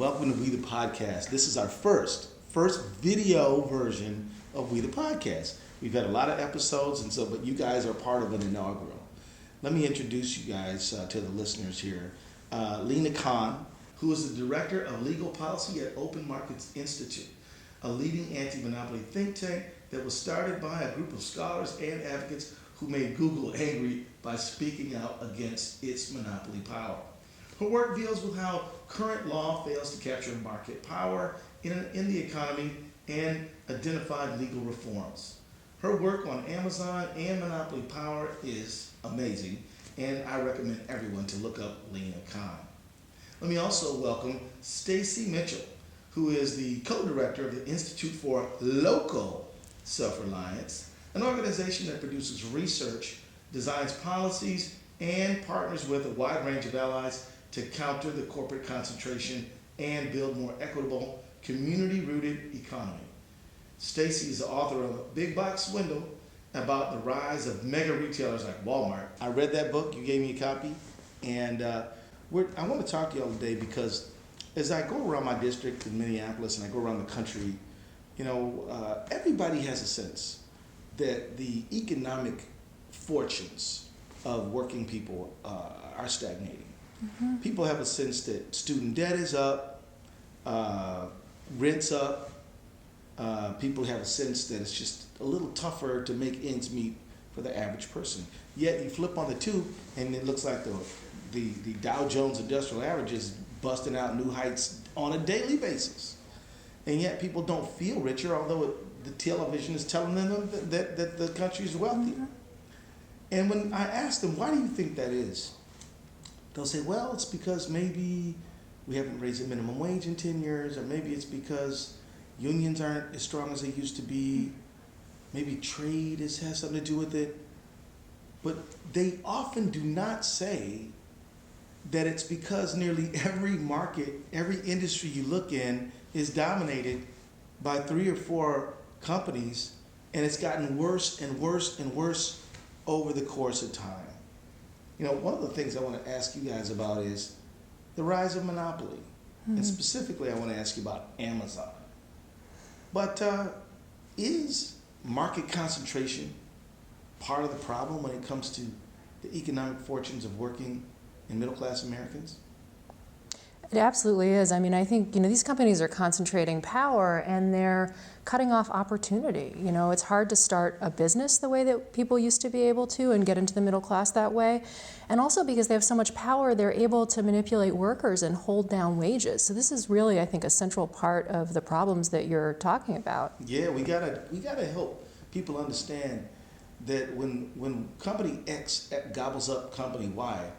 Welcome to We the Podcast. This is our first video version of We the Podcast. We've had a lot of episodes, but you guys are part of an inaugural. Let me introduce you guys to the listeners here. Lena Khan, who is the Director of Legal Policy at Open Markets Institute, a leading anti-monopoly think tank that was started by a group of scholars and advocates who made Google angry by speaking out against its monopoly power. Her work deals with how current law fails to capture market power in the economy and identified legal reforms. Her work on Amazon and monopoly power is amazing, and I recommend everyone to look up Lena Khan. Let me also welcome Stacy Mitchell, who is the co-director of the Institute for Local Self-Reliance, an organization that produces research, designs policies, and partners with a wide range of allies to counter the corporate concentration and build more equitable, community-rooted economy. Stacy is the author of Big Box Swindle, about the rise of mega retailers like Walmart. I read that book, you gave me a copy, and I want to talk to y'all today because as I go around my district in Minneapolis and I go around the country, everybody has a sense that the economic fortunes of working people are stagnating. Mm-hmm. People have a sense that student debt is up, rent's up. People have a sense that it's just a little tougher to make ends meet for the average person. Yet you flip on the tube and it looks like the Dow Jones Industrial Average is busting out new heights on a daily basis. And yet people don't feel richer, although the television is telling them that the country is wealthy. Mm-hmm. And when I ask them, why do you think that is? They'll say, well, it's because maybe we haven't raised the minimum wage in 10 years, or maybe it's because unions aren't as strong as they used to be. Maybe trade has something to do with it. But they often do not say that it's because nearly every market, every industry you look in is dominated by 3 or 4 companies, and it's gotten worse and worse and worse over the course of time. One of the things I want to ask you guys about is the rise of monopoly. Mm-hmm. And specifically, I want to ask you about Amazon. But is market concentration part of the problem when it comes to the economic fortunes of working and middle-class Americans? It absolutely is. I think, these companies are concentrating power and they're cutting off opportunity. It's hard to start a business the way that people used to be able to and get into the middle class that way. And also because they have so much power, they're able to manipulate workers and hold down wages. So this is really, I think, a central part of the problems that you're talking about. Yeah, we gotta help people understand that when company X gobbles up company Y,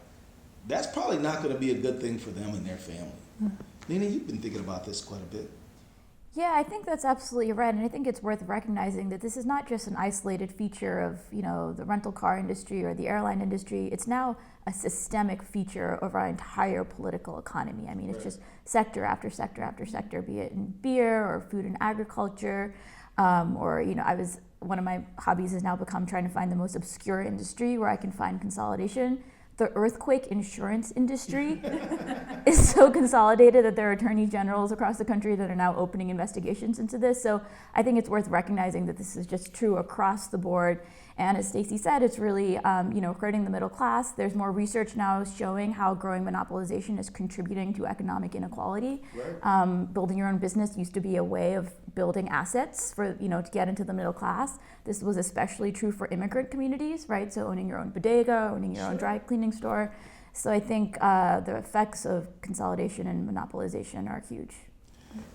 that's probably not going to be a good thing for them and their family. Mm-hmm. Lena, you've been thinking about this quite a bit. Yeah, I think that's absolutely right, and I think it's worth recognizing that this is not just an isolated feature of the rental car industry or the airline industry. It's now a systemic feature of our entire political economy. It's just sector after sector after sector, be it in beer or food and agriculture, one of my hobbies has now become trying to find the most obscure industry where I can find consolidation. The earthquake insurance industry is so consolidated that there are attorneys generals across the country that are now opening investigations into this. So I think it's worth recognizing that this is just true across the board. And as Stacy said, it's really hurting the middle class. There's more research now showing how growing monopolization is contributing to economic inequality. Right. Building your own business used to be a way of building assets for to get into the middle class. This was especially true for immigrant communities, right? So owning your own bodega, owning your own dry cleaning store. So I think the effects of consolidation and monopolization are huge.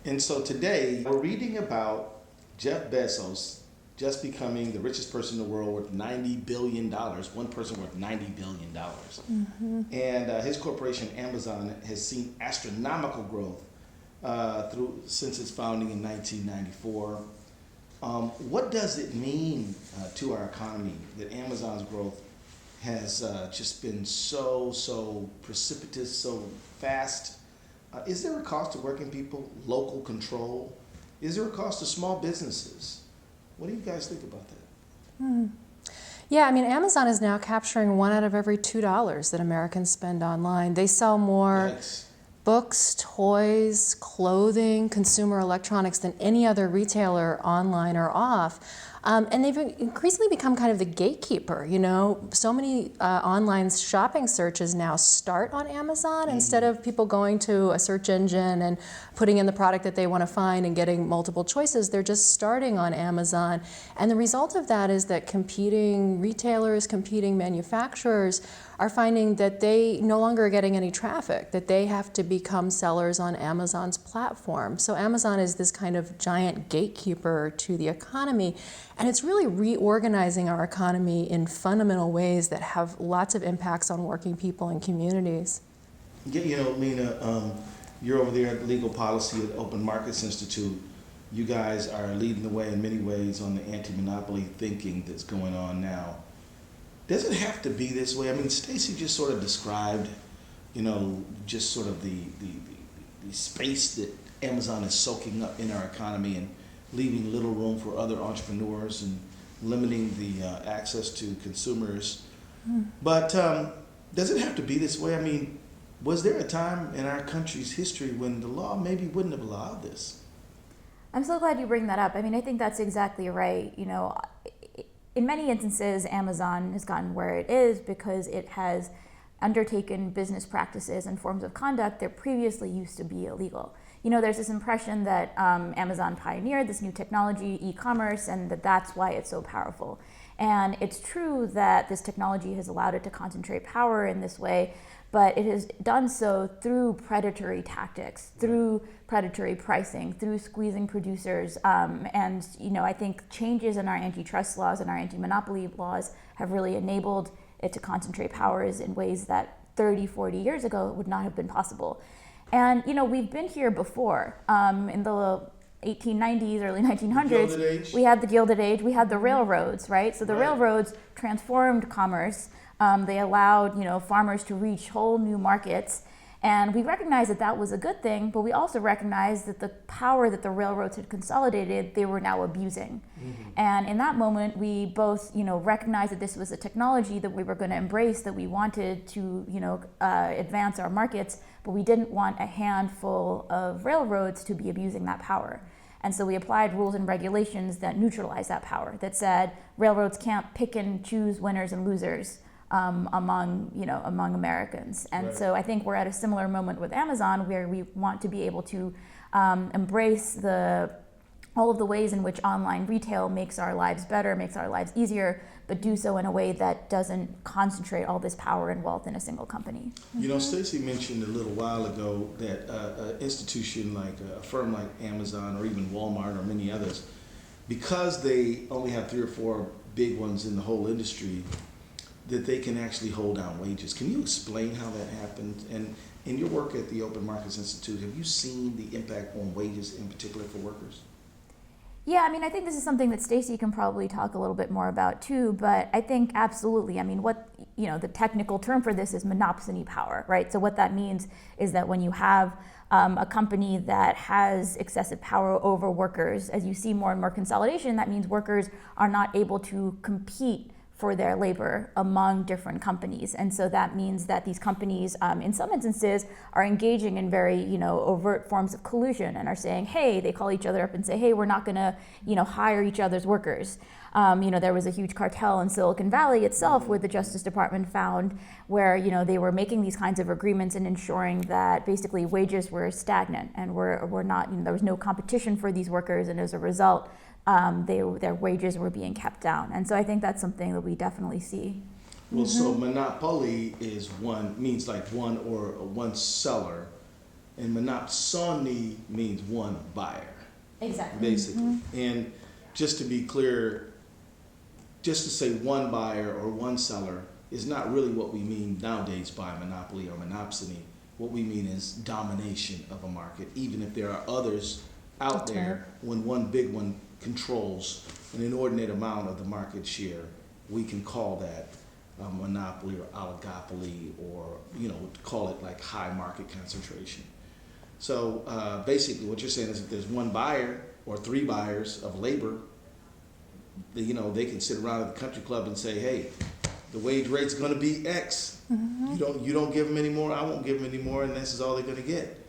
And so today we're reading about Jeff Bezos just becoming the richest person in the world worth $90 billion, one person worth $90 billion. Mm-hmm. And his corporation, Amazon, has seen astronomical growth since its founding in 1994. What does it mean to our economy that Amazon's growth has just been so precipitous, so fast? Is there a cost to working people, local control? Is there a cost to small businesses? What do you guys think about that? Yeah, Amazon is now capturing $1 out of every $2 that Americans spend online. They sell more. Yes. books, toys, clothing, consumer electronics than any other retailer online or off. And they've increasingly become kind of the gatekeeper. You know, so many online shopping searches now start on Amazon instead of people going to a search engine and putting in the product that they want to find and getting multiple choices. They're just starting on Amazon. And the result of that is that competing retailers, competing manufacturers are finding that they no longer are getting any traffic, that they have to become sellers on Amazon's platform. So Amazon is this kind of giant gatekeeper to the economy, and it's really reorganizing our economy in fundamental ways that have lots of impacts on working people and communities. Yeah, you know, Lena, you're over there at Legal Policy at Open Markets Institute. You guys are leading the way in many ways on the anti-monopoly thinking that's going on now. Does it have to be this way? I mean, Stacy just sort of described, you know, just sort of the space that Amazon is soaking up in our economy and leaving little room for other entrepreneurs and limiting the access to consumers. But does it have to be this way? I mean, was there a time in our country's history when the law maybe wouldn't have allowed this? I'm so glad you bring that up. I mean, I think that's exactly right. You know, in many instances, Amazon has gotten where it is because it has undertaken business practices and forms of conduct that previously used to be illegal. You know, there's this impression that Amazon pioneered this new technology, e-commerce, and that's why it's so powerful. And it's true that this technology has allowed it to concentrate power in this way, but it has done so through predatory tactics, through predatory pricing, through squeezing producers. And, you know, I think changes in our antitrust laws and our anti-monopoly laws have really enabled it to concentrate powers in ways that 30, 40 years ago would not have been possible. And, you know, we've been here before. In the 1890s, early 1900s, we had the Gilded Age, we had the railroads, right? So the railroads transformed commerce. They allowed, you know, farmers to reach whole new markets. And we recognized that that was a good thing, but we also recognized that the power that the railroads had consolidated, they were now abusing. And in that moment, we both, you know, recognized that this was a technology that we were going to embrace, that we wanted to, you know, advance our markets, but we didn't want a handful of railroads to be abusing that power. And so we applied rules and regulations that neutralized that power, that said railroads can't pick and choose winners and losers among Americans. And so I think we're at a similar moment with Amazon, where we want to be able to embrace all of the ways in which online retail makes our lives better, makes our lives easier, but do so in a way that doesn't concentrate all this power and wealth in a single company. You know, Stacy mentioned a little while ago that an institution like a firm like Amazon or even Walmart or many others, because they only have 3 or 4 big ones in the whole industry, that they can actually hold down wages. Can you explain how that happened? And in your work at the Open Markets Institute, have you seen the impact on wages in particular for workers? Yeah, I mean, I think this is something that Stacy can probably talk a little bit more about too, but I think absolutely, I mean, the technical term for this is monopsony power, right? So what that means is that when you have a company that has excessive power over workers, as you see more and more consolidation, that means workers are not able to compete for their labor among different companies. And so that means that these companies, in some instances, are engaging in very, you know, overt forms of collusion and are saying, hey, they call each other up and say, hey, we're not gonna, you know, hire each other's workers. You know, there was a huge cartel in Silicon Valley itself, where the Justice Department found where, you know, they were making these kinds of agreements and ensuring that basically wages were stagnant and were not, you know, there was no competition for these workers, and as a result, their wages were being kept down. And so I think that's something that we definitely see. Well, so monopoly means like one or one seller, and monopsony means one buyer. Exactly. Basically. And just to be clear, just to say one buyer or one seller is not really what we mean nowadays by monopoly or monopsony. What we mean is domination of a market, even if there are others out there. When one big one controls an inordinate amount of the market share, we can call that monopoly or oligopoly, or, you know, call it like high market concentration. So basically what you're saying is if there's one buyer or 3 buyers of labor, you know, they can sit around at the country club and say, hey, the wage rate's going to be X. You don't give them any more, I won't give them any more, and this is all they're going to get.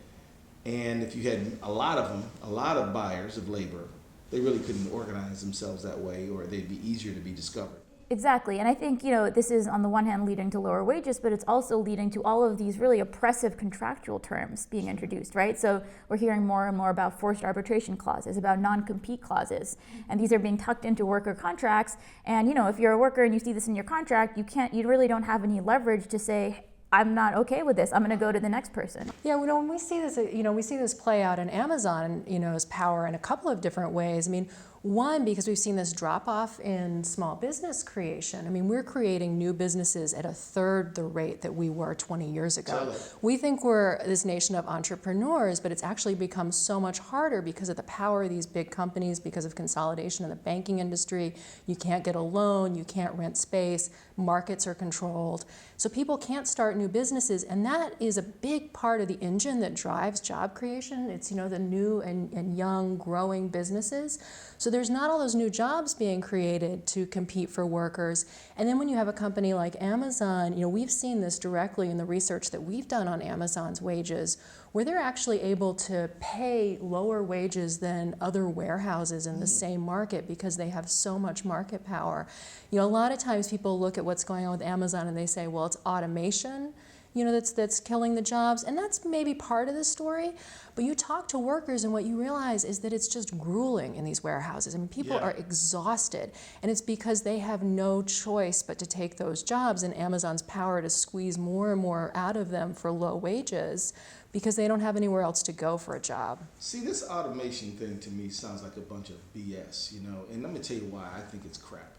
And if you had a lot of them, a lot of buyers of labor, they really couldn't organize themselves that way, or they'd be easier to be discovered. Exactly, and I think this is on the one hand leading to lower wages, but it's also leading to all of these really oppressive contractual terms being introduced, right? So we're hearing more and more about forced arbitration clauses, about non-compete clauses, and these are being tucked into worker contracts. And if you're a worker and you see this in your contract, you really don't have any leverage to say, I'm not okay with this, I'm going to go to the next person. Yeah, when we see this, we see this play out in Amazon, as power in a couple of different ways. I mean, one, because we've seen this drop off in small business creation. I mean, we're creating new businesses at a third the rate that we were 20 years ago. We think we're this nation of entrepreneurs, but it's actually become so much harder because of the power of these big companies, because of consolidation in the banking industry. You can't get a loan, you can't rent space, markets are controlled. So people can't start new businesses, and that is a big part of the engine that drives job creation. It's, the new and young growing businesses. So there's not all those new jobs being created to compete for workers. And then when you have a company like Amazon, we've seen this directly in the research that we've done on Amazon's wages, where they're actually able to pay lower wages than other warehouses in the same market because they have so much market power. A lot of times people look at what's going on with Amazon and they say, well, it's automation, that's killing the jobs, and that's maybe part of the story. But you talk to workers and what you realize is that it's just grueling in these warehouses. I mean, people are exhausted, and it's because they have no choice but to take those jobs, and Amazon's power to squeeze more and more out of them for low wages because they don't have anywhere else to go for a job. See, this automation thing to me sounds like a bunch of BS, and let me tell you why I think it's crap.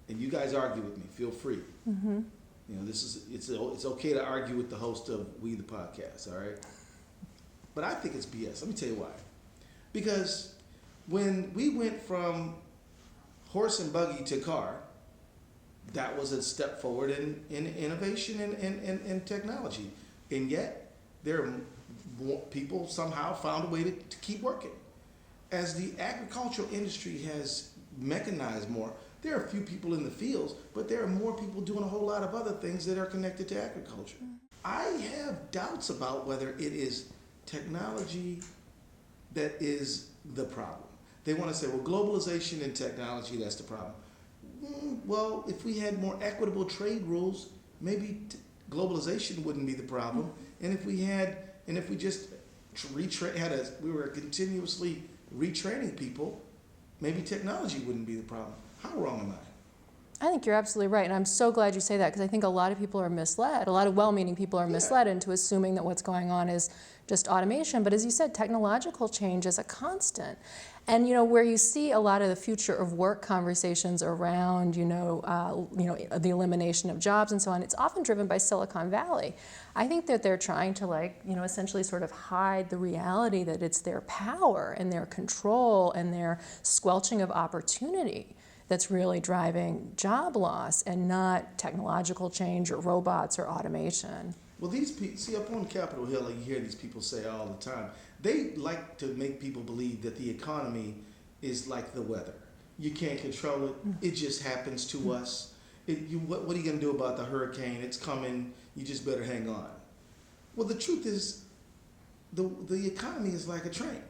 And you guys argue with me, feel free. It's okay to argue with the host of We the Podcast, all right? But I think it's BS. Let me tell you why. Because when we went from horse and buggy to car, that was a step forward in innovation and technology. And yet, people somehow found a way to keep working. As the agricultural industry has mechanized more, there are a few people in the fields, but there are more people doing a whole lot of other things that are connected to agriculture. I have doubts about whether it is technology that is the problem. They want to say, well, globalization and technology, that's the problem. Well, if we had more equitable trade rules, maybe globalization wouldn't be the problem. And if we just we were continuously retraining people, maybe technology wouldn't be the problem. How wrong am I? I think you're absolutely right, and I'm so glad you say that because I think a lot of people are misled. A lot of well-meaning people are misled into assuming that what's going on is just automation. But as you said, technological change is a constant. And where you see a lot of the future of work conversations around the elimination of jobs and so on, it's often driven by Silicon Valley. I think that they're trying to essentially sort of hide the reality that it's their power and their control and their squelching of opportunity that's really driving job loss and not technological change or robots or automation. Well, these people, see, up on Capitol Hill, you hear these people say all the time, they like to make people believe that the economy is like the weather. You can't control it. It just happens to us. What are you going to do about the hurricane? It's coming. You just better hang on. Well, the truth is, the economy is like a train.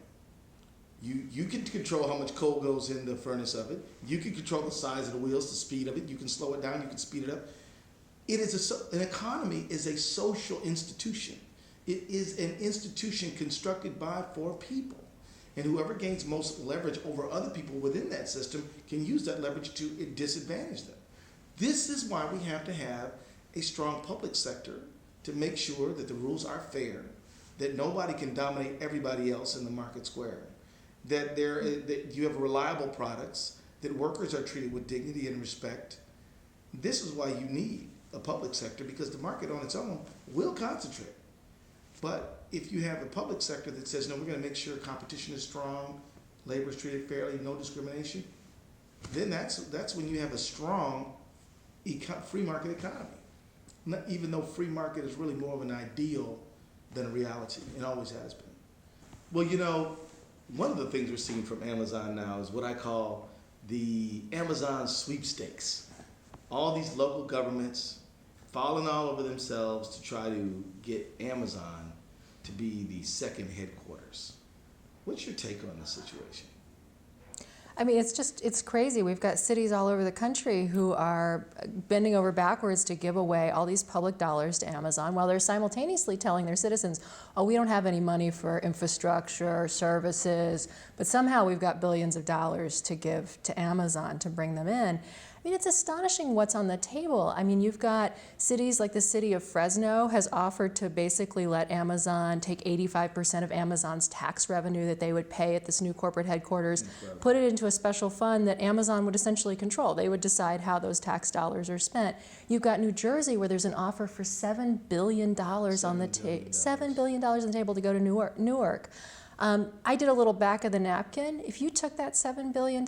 You can control how much coal goes in the furnace of it. You can control the size of the wheels, the speed of it. You can slow it down. You can speed it up. An economy is a social institution. It is an institution constructed by for people. And whoever gains most leverage over other people within that system can use that leverage to disadvantage them. This is why we have to have a strong public sector to make sure that the rules are fair, that nobody can dominate everybody else in the market square, that you have reliable products, that workers are treated with dignity and respect. This is why you need a public sector, because the market on its own will concentrate. But if you have a public sector that says, no, we're going to make sure competition is strong, labor is treated fairly, no discrimination, then that's when you have a strong free market economy. Even though free market is really more of an ideal than a reality. It always has been. Well, one of the things we're seeing from Amazon now is what I call the Amazon sweepstakes. all these local governments falling all over themselves to try to get Amazon to be the second headquarters. What's your take on this situation? I mean, it's crazy. We've got cities all over the country who are bending over backwards to give away all these public dollars to Amazon while they're simultaneously telling their citizens, oh, we don't have any money for infrastructure, services, but somehow we've got billions of dollars to give to Amazon to bring them in. I mean, it's astonishing what's on the table. I mean, you've got cities like the city of Fresno has offered to basically let Amazon take 85% of Amazon's tax revenue that they would pay at this new corporate headquarters, put it into a special fund that Amazon would essentially control. They would decide how those tax dollars are spent. You've got New Jersey where there's an offer for $7 billion on the table, $7 billion on the table to go to Newark. I did a little back of the napkin. If you took that $7 billion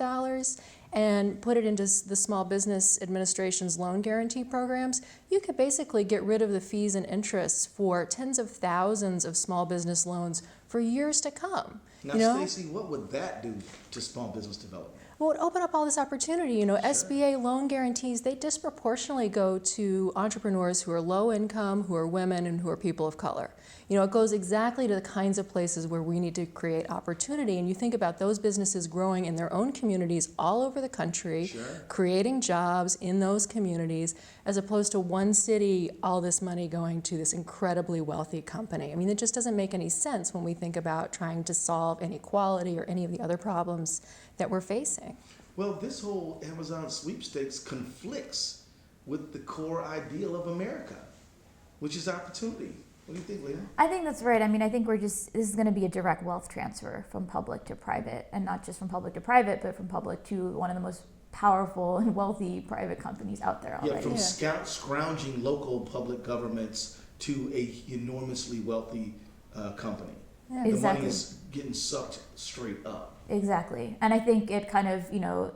and put it into the Small Business Administration's loan guarantee programs, you could basically get rid of the fees and interests for tens of thousands of small business loans for years to come. Now, Stacey, what would that do to small business development? Well, it would open up all this opportunity. You know, sure. SBA loan guarantees, they disproportionately go to entrepreneurs who are low income, who are women, and who are people of color. You know, it goes exactly to the kinds of places where we need to create opportunity. And you think about those businesses growing in their own communities all over the country, sure. creating jobs in those communities, as opposed to one city, all this money going to this incredibly wealthy company. I mean, it just doesn't make any sense when we think about trying to solve inequality or any of the other problems that we're facing. Well, this whole Amazon sweepstakes conflicts with the core ideal of America, which is opportunity. What do you think, Lena? I think that's right. I mean, I think this is going to be a direct wealth transfer from public to private, and not just from public to private, but from public to one of the most powerful and wealthy private companies out there already. Yeah, from scrounging local public governments to a enormously wealthy company. Yeah. The money is getting sucked straight up. Exactly. And I think it kind of,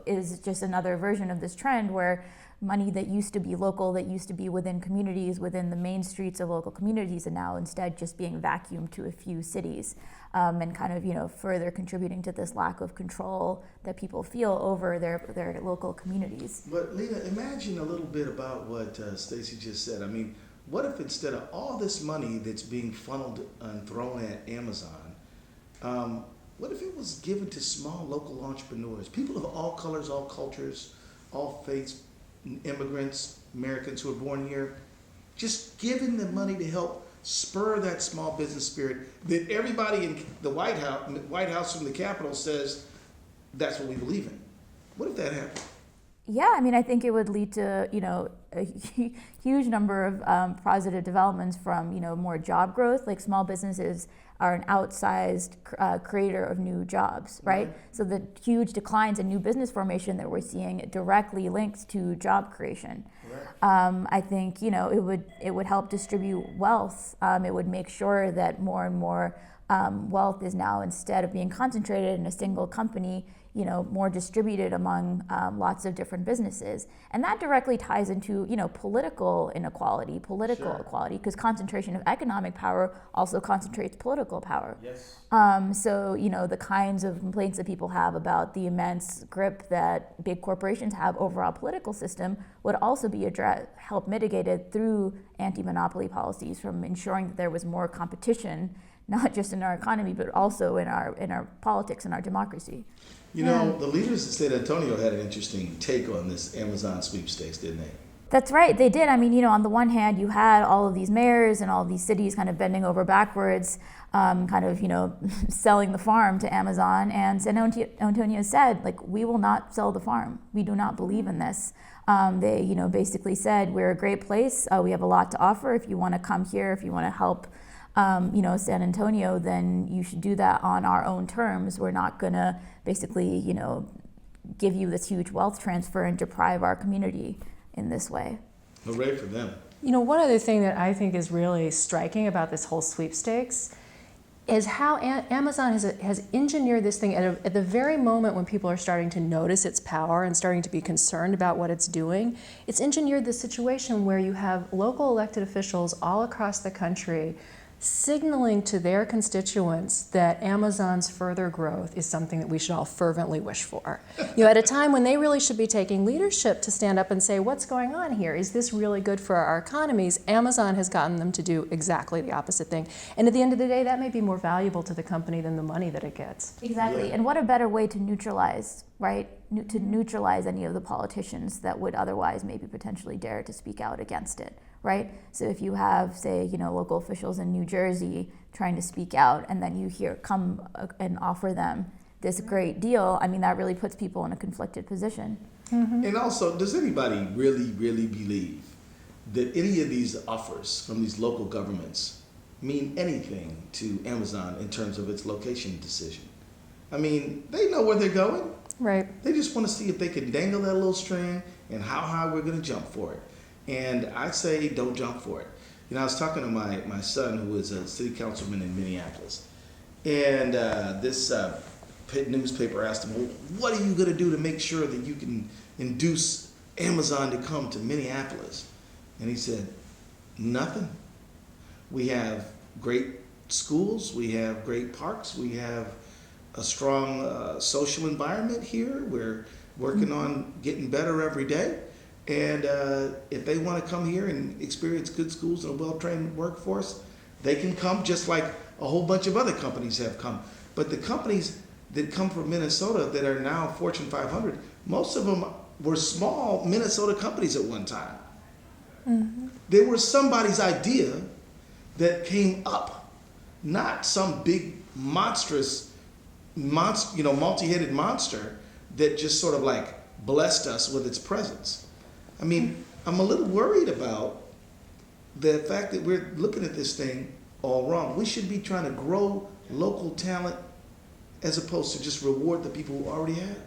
is just another version of this trend where money that used to be local, that used to be within communities, within the main streets of local communities, and now instead just being vacuumed to a few cities, and kind of, further contributing to this lack of control that people feel over their local communities. But Lena, imagine a little bit about what Stacey just said. I mean, what if instead of all this money that's being funneled and thrown at Amazon, what if it was given to small local entrepreneurs, people of all colors, all cultures, all faiths, immigrants, Americans who are born here, just giving them money to help spur that small business spirit that everybody in the White House from the Capitol says that's what we believe in. What if that happened? Yeah, I mean, I think it would lead to, a huge number of positive developments from, more job growth. Like small businesses are an outsized creator of new jobs, right? Mm-hmm. So the huge declines in new business formation that we're seeing directly linked to job creation. Right. I think, it would help distribute wealth. It would make sure that more and more wealth is now, instead of being concentrated in a single company, more distributed among lots of different businesses. And that directly ties into, political inequality, political sure. equality, because concentration of economic power also concentrates political power. Yes. So, the kinds of complaints that people have about the immense grip that big corporations have over our political system would also be help mitigated through anti-monopoly policies, from ensuring that there was more competition, not just in our economy, but also in our politics and our democracy. The leaders of San Antonio had an interesting take on this Amazon sweepstakes, didn't they? That's right, they did. I mean, on the one hand, you had all of these mayors and all of these cities kind of bending over backwards, selling the farm to Amazon. And San Antonio said, we will not sell the farm. We do not believe in this. They, basically said, we're a great place. We have a lot to offer. If you want to come here, if you want to help San Antonio, then you should do that on our own terms. We're not going to basically, give you this huge wealth transfer and deprive our community in this way. Hooray for them. One other thing that I think is really striking about this whole sweepstakes is how Amazon has engineered this thing at the very moment when people are starting to notice its power and starting to be concerned about what it's doing. It's engineered this situation where you have local elected officials all across the country signaling to their constituents that Amazon's further growth is something that we should all fervently wish for. At a time when they really should be taking leadership to stand up and say, what's going on here? Is this really good for our economies? Amazon has gotten them to do exactly the opposite thing. And at the end of the day, that may be more valuable to the company than the money that it gets. Exactly. Yeah. And what a better way to neutralize, right? To neutralize any of the politicians that would otherwise maybe potentially dare to speak out against it, right? So if you have, say, local officials in New Jersey trying to speak out, and then you come and offer them this great deal, I mean, that really puts people in a conflicted position. And also, does anybody really, really believe that any of these offers from these local governments mean anything to Amazon in terms of its location decision? I mean, they know where they're going. Right. They just want to see if they can dangle that little string and how high we're going to jump for it. And I say don't jump for it. I was talking to my son, who is a city councilman in Minneapolis. And this newspaper asked him, well, what are you going to do to make sure that you can induce Amazon to come to Minneapolis? And he said, nothing. We have great schools. We have great parks. We have a strong social environment here. We're working on getting better every day. And if they want to come here and experience good schools and a well-trained workforce, they can come just like a whole bunch of other companies have come. But the companies that come from Minnesota that are now Fortune 500, most of them were small Minnesota companies at one time. Mm-hmm. They were somebody's idea that came up, not some big monstrous multi-headed monster that just sort of like blessed us with its presence. I mean, I'm a little worried about the fact that we're looking at this thing all wrong. We should be trying to grow local talent as opposed to just reward the people who already have.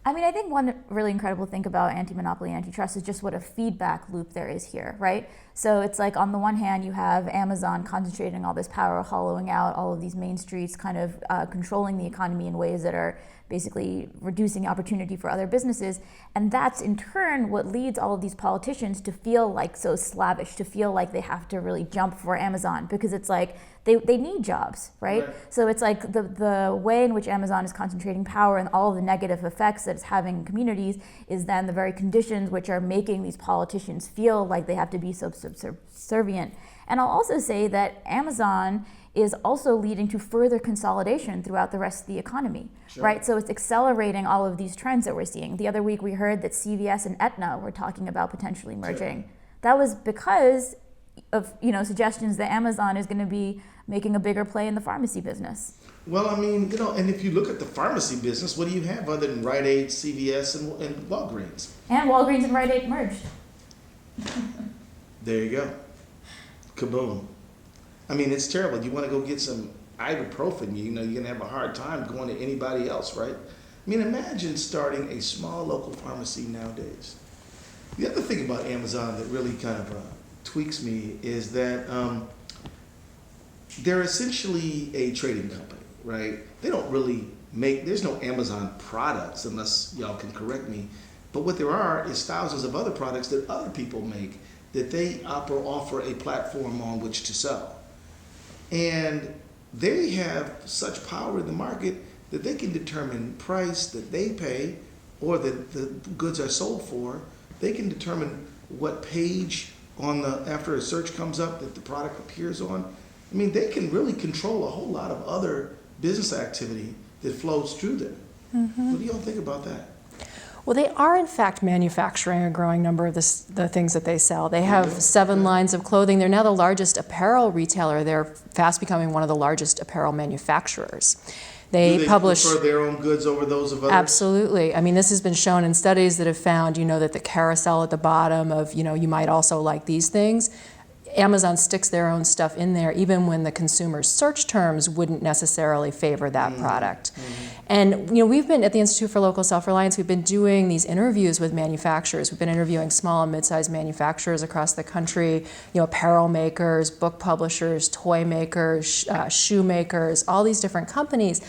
I mean, I think one really incredible thing about anti-monopoly and antitrust is just what a feedback loop there is here, right? So it's like on the one hand, you have Amazon concentrating all this power, hollowing out all of these main streets, kind of controlling the economy in ways that are basically reducing opportunity for other businesses. And that's in turn what leads all of these politicians to feel like so slavish, to feel like they have to really jump for Amazon, because it's like they need jobs, right? So it's like the way in which Amazon is concentrating power and all of the negative effects that it's having in communities is then the very conditions which are making these politicians feel like they have to be so subservient. And I'll also say that Amazon is also leading to further consolidation throughout the rest of the economy, right? So it's accelerating all of these trends that we're seeing. The other week we heard that CVS and Aetna were talking about potentially merging. That was because of suggestions that Amazon is going to be making a bigger play in the pharmacy business. Well, I mean, and if you look at the pharmacy business, what do you have other than Rite Aid, CVS, and Walgreens? And Walgreens and Rite Aid merged. There you go. Kaboom. I mean, it's terrible. You want to go get some ibuprofen, you're going to have a hard time going to anybody else, right? I mean, imagine starting a small local pharmacy nowadays. The other thing about Amazon that really kind of tweaks me is that they're essentially a trading company, right? They don't really there's no Amazon products, unless y'all can correct me, but what there are is thousands of other products that other people make that they offer a platform on which to sell. And they have such power in the market that they can determine price that they pay or that the goods are sold for. They can determine what page after a search comes up that the product appears on. I mean, they can really control a whole lot of other business activity that flows through them. Mm-hmm. What do y'all think about that? Well, they are in fact manufacturing a growing number of the things that they sell. They have 7 lines of clothing. They're now the largest apparel retailer. They're fast becoming one of the largest apparel manufacturers. Do they prefer their own goods over those of others? Absolutely. I mean, this has been shown in studies that have found, that the carousel at the bottom of, you might also like these things. Amazon sticks their own stuff in there, even when the consumer's search terms wouldn't necessarily favor that product. Mm-hmm. And we've been at the Institute for Local Self-Reliance, we've been doing these interviews with manufacturers. We've been interviewing small and mid-sized manufacturers across the country, apparel makers, book publishers, toy makers, shoe makers, all these different companies.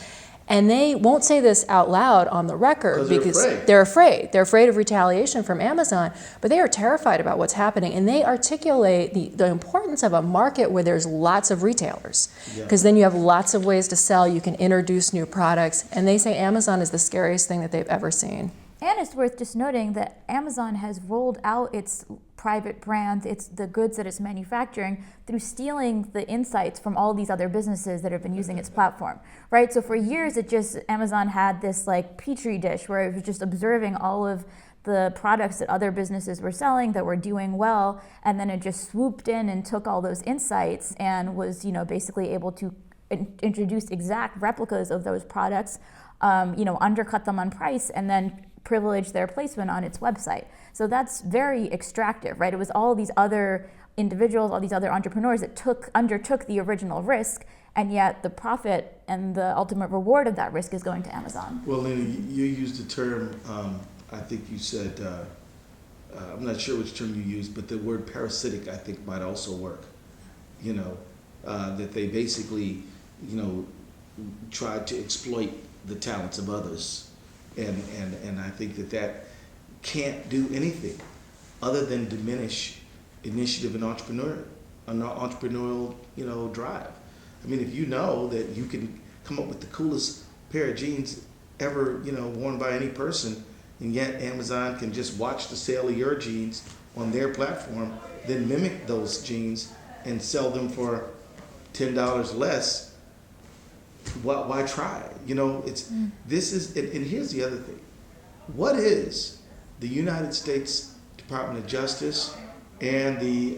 And they won't say this out loud on the record because they're afraid. They're afraid of retaliation from Amazon, but they are terrified about what's happening. And they articulate the importance of a market where there's lots of retailers, because then you have lots of ways to sell, you can introduce new products. And they say Amazon is the scariest thing that they've ever seen. And it's worth just noting that Amazon has rolled out its private brand, it's the goods that it's manufacturing, through stealing the insights from all these other businesses that have been using its platform, right? So for years, Amazon had this like petri dish where it was just observing all of the products that other businesses were selling that were doing well, and then it just swooped in and took all those insights and was, basically able to introduce exact replicas of those products, undercut them on price, and then privilege their placement on its website. So that's very extractive, right? It was all these other individuals, all these other entrepreneurs that undertook the original risk, and yet the profit and the ultimate reward of that risk is going to Amazon. Well, Lena, you used the term, I think you said, I'm not sure which term you used, but the word parasitic, I think, might also work. That they basically, tried to exploit the talents of others. And I think that can't do anything other than diminish initiative and entrepreneurial, drive. I mean, if you know that you can come up with the coolest pair of jeans ever, worn by any person, and yet Amazon can just watch the sale of your jeans on their platform, then mimic those jeans and sell them for $10 less. Why try? This is, and here's the other thing. What is the United States Department of Justice and the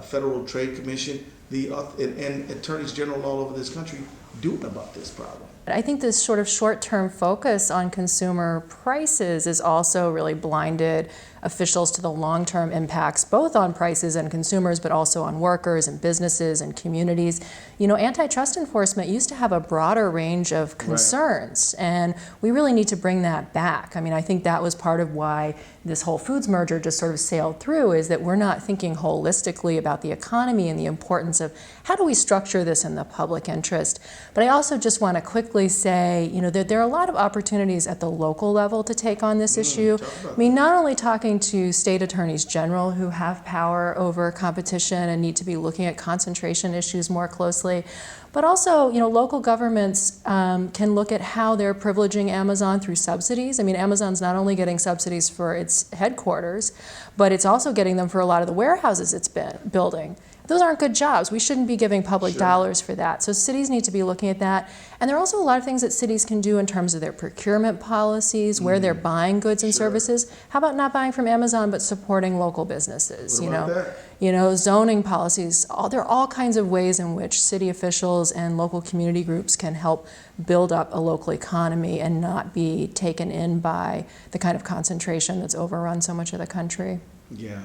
Federal Trade Commission, and attorneys general all over this country doing about this problem? I think this sort of short-term focus on consumer prices has also really blinded officials to the long-term impacts, both on prices and consumers, but also on workers and businesses and communities. Antitrust enforcement used to have a broader range of concerns, and we really need to bring that back. I mean, I think that was part of why this Whole Foods merger just sort of sailed through, is that we're not thinking holistically about the economy and the importance of how do we structure this in the public interest. But I also just want to quickly say, that there are a lot of opportunities at the local level to take on this issue. I mean, not only talking to state attorneys general who have power over competition and need to be looking at concentration issues more closely, but also, local governments can look at how they're privileging Amazon through subsidies. I mean, Amazon's not only getting subsidies for its headquarters, but it's also getting them for a lot of the warehouses it's been building. Those aren't good jobs. We shouldn't be giving public dollars for that. So cities need to be looking at that. And there are also a lot of things that cities can do in terms of their procurement policies, where they're buying goods and services. How about not buying from Amazon, but supporting local businesses? What about that? Zoning policies. There are all kinds of ways in which city officials and local community groups can help build up a local economy and not be taken in by the kind of concentration that's overrun so much of the country. Yeah.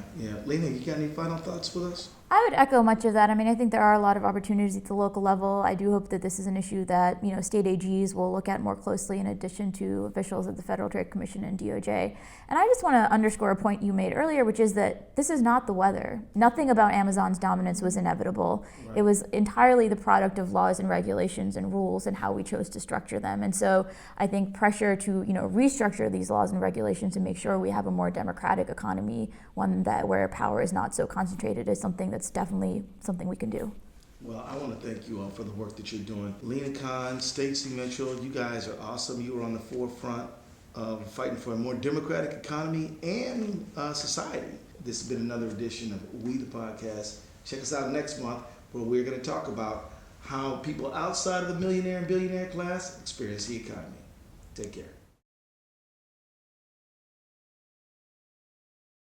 Lena, you got any final thoughts with us? I would echo much of that. I mean, I think there are a lot of opportunities at the local level. I do hope that this is an issue that, state AGs will look at more closely in addition to officials at the Federal Trade Commission and DOJ. And I just want to underscore a point you made earlier, which is that this is not the weather. Nothing about Amazon's dominance was inevitable. Right. It was entirely the product of laws and regulations and rules and how we chose to structure them. And so I think pressure to, restructure these laws and regulations and make sure we have a more democratic economy, one where power is not so concentrated, is something that's definitely something we can do. Well, I want to thank you all for the work that you're doing. Lena Khan, Stacey Mitchell, you guys are awesome. You were on the forefront of fighting for a more democratic economy and society. This has been another edition of We the Podcast. Check us out next month, where we're going to talk about how people outside of the millionaire and billionaire class experience the economy. Take care.